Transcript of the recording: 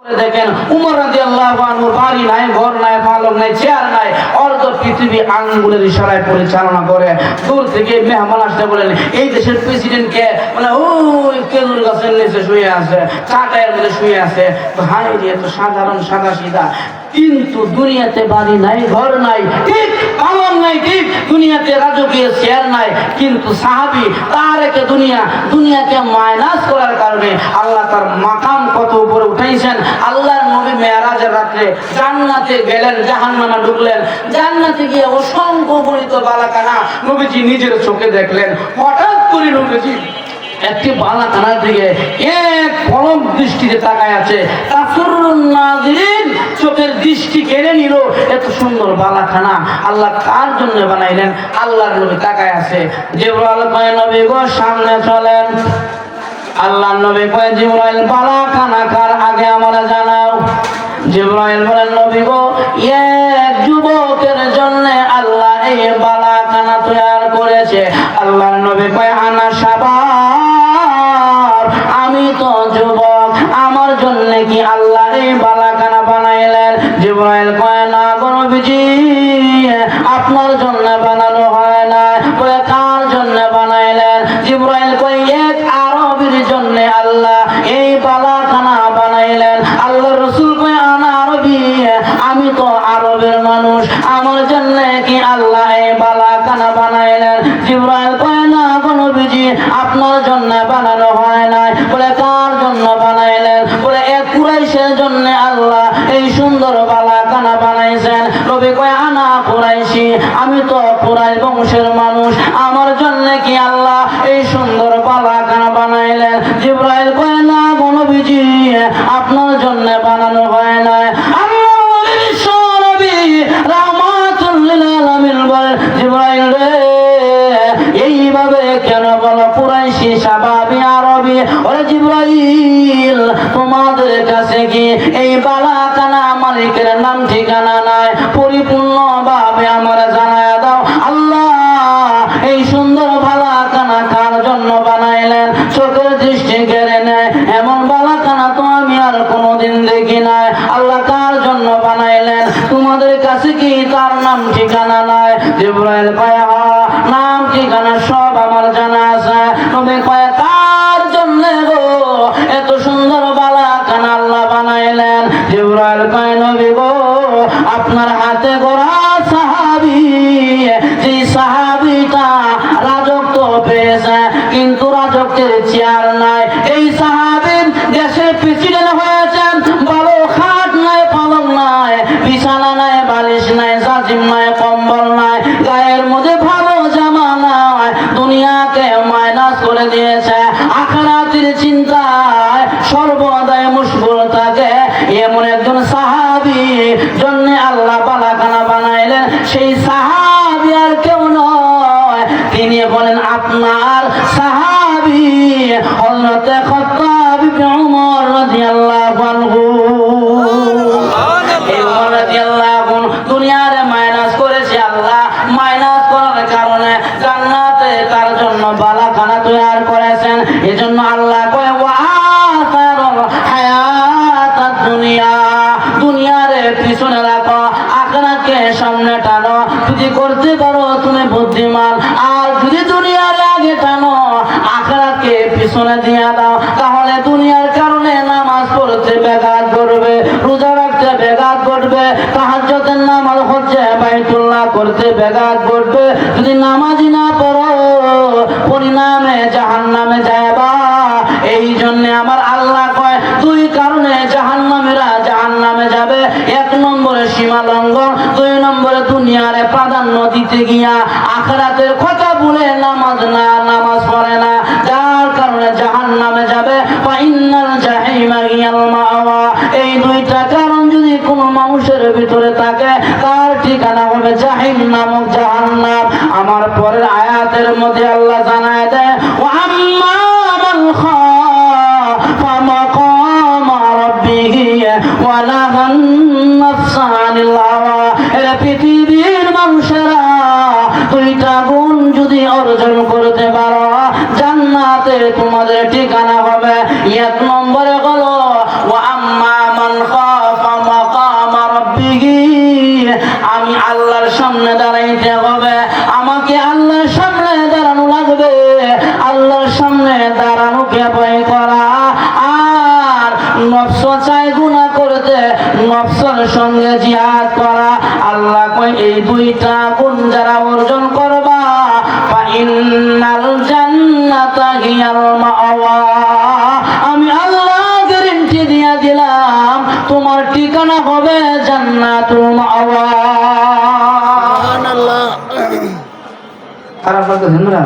দেখেন উমর রাদিয়াল্লাহু আনহু বাড়ি নাই, ঘর নাই, পালক নাই, চেয়ার নাই, অর্ধ পৃথিবী আঙ্গুলের ইশারায় পরিচালনা করে। দূর থেকে মেহমান আসতে বলেন এই দেশের প্রেসিডেন্ট কে, মানে ওই খেজুর গাছের নিচে শুয়ে আছে, চাটাইয়ের মধ্যে শুয়ে আছে। তো হাই রে, তো সাধারণ সাদা সিধা, কিন্তু দুনিয়াতে বাড়ি নাই, ঘর নাই, ঠিক পালন নাই, ঠিক দুনিয়াতে রাজকীয় চেয়ার নাই, কিন্তু সাহাবী তার একে দুনিয়াকে মাইনাস করার কারণে আল্লাহ তার মাকাম কত উপরে উঠাইছেন। আল্লাহর নবী মেরাজের রাত্রে জান্নাতে গেলেন, জাহান্নামে ঢুকলেন। জান্নাতে গিয়ে অসংখ্য গণিত বালাকানা নবীজি নিজের চোখে দেখলেন। হঠাৎ করে নবীজি একটি বালাখানার দিকে এক পলক দৃষ্টিতে তাকায় আছে। তাফসিরুন নাযিরিন, চোখের দৃষ্টি কেড়ে নিল। এত সুন্দর বালাখানা আল্লাহ কার জন্য বানাইলেন? আল্লাহর নবী তাকায় আছে। জিবরাইল কয় নবী গো সামনে চলেন। আল্লাহর নবী কয় জিবরাইল বালাখানা কার আগে আমারে জানাও। জিবরাইল বলেন নবী গো এক যুবকের জন্য আল্লাহ এই বালাখানা তৈরি করেছে। আল্লাহর নবী কয় আনা শাবাব, আমি তো যুবক, আমার জন্য কি আল্লাহ এই বালাখানা বানাইলেন? জিবরাইল কয় না গো নবীজি, আপনার জন্য বানানো হয় না। বলে কার জন্য বানাইলেন? জিবরাইল কয় এক আরবীর জন্য আল্লাহ এই বালাখানা বানাইলেন। আল্লাহ রাসূল কয় আনা আরবী, আমি তো আরবের মানুষ, আমার জন্য কি আল্লাহ এই বালাখানা বানাইলেন? জিবরাইল কয় না গো নবীজি, আপনার জন্য বানানো হয় নাই। বলে কার জন্য বানাইলেন? বলে এক কুরাইশের জন্য আল্লাহ এই সুন্দর বালাখানা বানাইছেন। নবী কয় আনা কুরাইশি, আমি তো কুরাইশ বংশের মানুষ, আমার জন্য কি আল্লাহ এই সুন্দর বালাখানা বানাইলেন? জিবরাইল কয় না গো নবীজি, আপনার জন্য বানানো হয় নাই। আল্লাহ বিশ্ব নবী রাহমাতুল লিল আলামিন বলেন জিবরাইল রে এইভাবে কেন বলো কুরাইশি শাবাবি আরবি? ওরে জিবরাইল তোমাদের কাছে কি এই বালাখানা মালিকের নাম ঠিকানা নাই? পরিপূর্ণ ভাবে আমরা জানায় দাও। আল্লাহ এই সুন্দর বালাখানা কার জন্য বানাইলেন? চোখের দৃষ্টি কেড়ে নেয় এমন বালাখানা তো আমি আর কোনোদিন দেখি নাই। আল্লাহ কার জন্য বানাইলেন? তোমাদের কাছে কি তার নাম ঠিকানা নাই? জিবরাইল কয় নাম ঠিকানা সব আমার জানা আছে। নবী কয় কার জন্য গো এত সুন্দর বালাখানা আল্লাহ বানাইলেন? জিবরাইল কয় নবী গো আপনার হাতে গড়া সাহাবী, যে সাহাবীটা রাজত্ব পেয়েছে কিন্তু রাজত্বের চেয়ার নাই, এই সাহাবী দেশের প্রেসিডেন্ট হয়েছেন, ভালো খাট নাই, পালক নাই, বিছানা নাই, বালিশ নাই, জাজিম নাই, কম্বল নাই, গায়ের মধ্যে ভালো জামা নাই, দুনিয়াকে মাইনাস করে দিয়েছে, আখিরাতের চিন্তায় সর্বদাই মুশগুল থাকে। এমন একজন সাহাবী জন্য আল্লাহ বালাখানা বানাইলেন। সেই সাহাবী আর কেউ নয়, তিনি বলেন আপনার সাহাবী হযরত খাত্তাব ইবনে উমর রাদিয়াল্লাহু আনহু। দুনিয়ারে মাইনাস করেছে আল্লাহ, মাইনাস করার কারণে জান্নাতে তার জন্য বালাখানা তৈরি করেছেন। এজন্য আল্লাহ কয় ওয়াতারুল হায়াতাদ দুনিয়া, দুনিয়ারে পিছনে রাখো, আখিরাতকে সামনে টানো। যদি করতে পারো তুমি বুদ্ধিমান, আর যদি দুনিয়ার আগে টানো, আখিরাতকে পিছনে দিয়ে দাও, তাহলে দুনিয়ার কারণে নামাজ পড়তে ব্যাঘাত ঘটবে, রোজা রাখতে ব্যাঘাত ঘটবে, তাহাজ্জুদের নামাজ হচ্ছে বাইতুল্লাহ করতে ব্যাঘাত ঘটবে। যদি নামাজি না পড়ো পরিণামে জাহান্নামে যাবা। এই জন্য আমার আল্লাহ কয় দুই কারণে জাহান্নামীরা জাহান্নামে যাবে। এক নম্বরে সীমা লঙ্ঘন, দুই নম্বরে দুনিয়ারে প্রাধান্য দিতে গিয়া আখিরাতের কথা বলে নামাজ পড়ে না, যার কারণে জাহান্নামে যাবে। ফাইনাল জাহিমা হিয়াল মাওয়া, এই দুইটা কারণ যদি কোনো মানুষের ভিতরে থাকে তার ঠিকানা হবে জাহিম নামক জাহান্নাম। আমার পরের আয়াতের মধ্যে আল্লাহ জানায় দেয় ওয়া আম্মা মান খাফা মাকামা রাব্বিহি ওয়া নাহান নাফসা আনিল হাওয়া। এরা পৃথিবীর মানুষেরা দুইটা গুণ যদি অর্জন করতে পারো জান্নাতে তোমাদের ঠিকানা হবে। এক নম্বরে হলো ওয়া আম্মা মান কাজ করা। আল্লাহ কয় এই দুইটা গুণ যারা অর্জন করবা ফাইন্নাল জান্নাতা হিয়াল মাওয়া, আমি আল্লাহ গ্যারান্টি দিয়া দিলাম তোমার ঠিকানা হবে জান্নাতুল মাওয়া। সুবহানাল্লাহ। খারাপ লাগতেছে না?